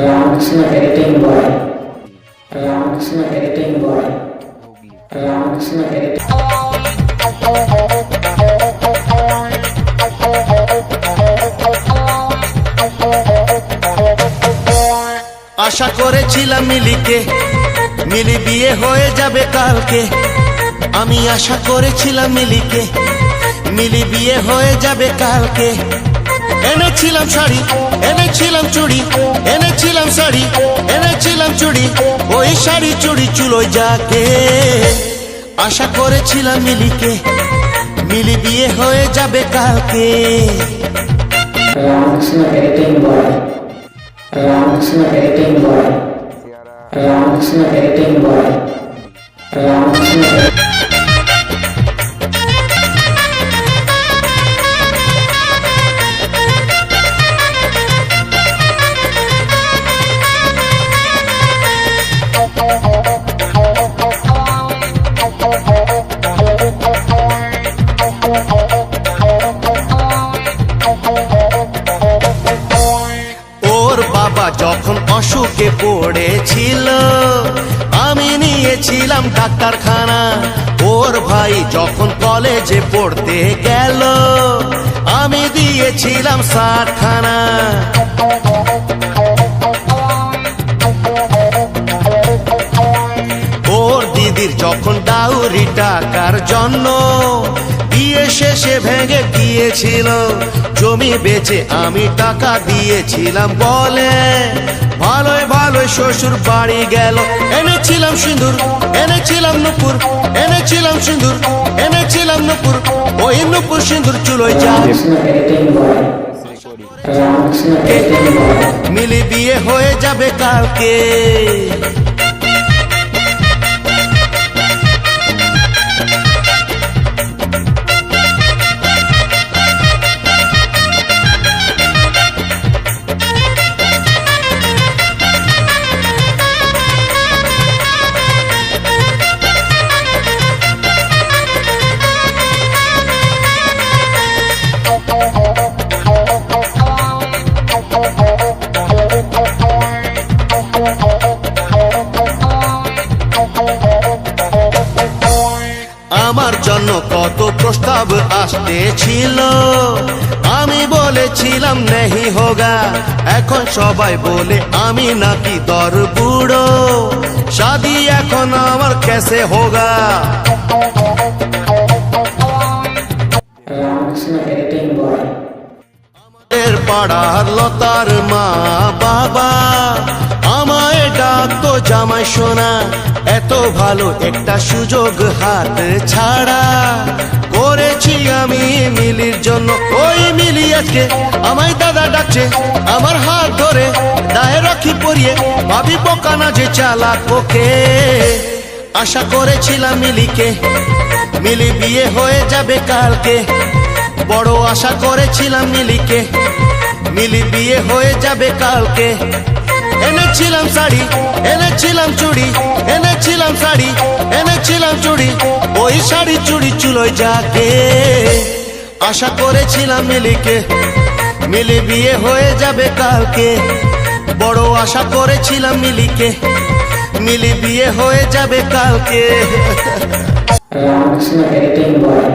Ramkrishna editing boy. Ramkrishna editing boy. Ramkrishna editing. আশা করেছিলাম মিলি বিয়ে হয়ে যাবে কালকে। আমি আশা করেছিলাম মিলি বিয়ে হয়ে যাবে কালকে। এনেছিলাম শাড়ি, এনেছিলাম চুড়ি, এনেছিলাম শাড়ি, এনেছিলাম চুড়ি, ওই শাড়ি চুড়ি চুলোয় যাকে। আশা করেছিলাম মিলি বিয়ে হয়ে যাবে কালকে। Ramkrishna editing boy. Ramkrishna editing boy. Ramkrishna editing boy. Ramkrishna editing. বাবা যখন অসুখে পড়েছিল আমি নিয়েছিলাম ডাক্তারখানা। ওর ভাই যখন কলেজে পড়তে গেল আমি দিয়েছিলাম 60 খানা। ওর দিদির যখন ডাউরি টাকার জন্য বিয়ে শেষে ভেঙে গিয়েছিল, জমি বেচে আমি টাকা দিয়েছিলাম বলে ভালোই ভালোই শ্বশুর বাড়ি গেল। এনেছিলাম সিঁদুর, এনেছিলাম নুপুর, এনেছিলাম সিঁদুর, এনেছিলাম নুপুর, ওই নুপুর সিঁদুর চুলোয় যা। মিলি বিয়ে হয়ে যাবে কালকে। আমার জন্য কত প্রস্তাব আসতেছিল, আমি বলেছিলাম নেহি হোগা। এখন সবাই বলে আমি নাকি দর বুড়ো, শাদি এখন আমার কেসে হোগা। আমাদের পাড়ার লতার মা বাবা আমায় ডাকতো জামাই সোনা। এত ভালো একটা সুযোগ হাত ছাড়া করেছি আমি মিলির জন্য। ওই মিলি আজকে আমায় দাদা ডাকছে, আমার হাত ধরে দায়ে রাখি পরিয়ে ভাবি বোকা না যে চালাক ওকে। আশা করেছিলাম মিলি বিয়ে হয়ে যাবে কালকে। বড় আশা করেছিলাম মিলি বিয়ে হয়ে যাবে কালকে। এনেছিলাম শাড়ি, এনেছিলাম চুড়ি, এনেছিলাম শাড়ি, এনেছিলাম চুড়ি, ওই শাড়ি চুড়ি চুলোয় যাকে। আশা করেছিলাম মিলি বিয়ে হয়ে যাবে কালকে। বড় আশা করেছিলাম মিলি বিয়ে হয়ে যাবে কালকে। Ramkrishna editing boy.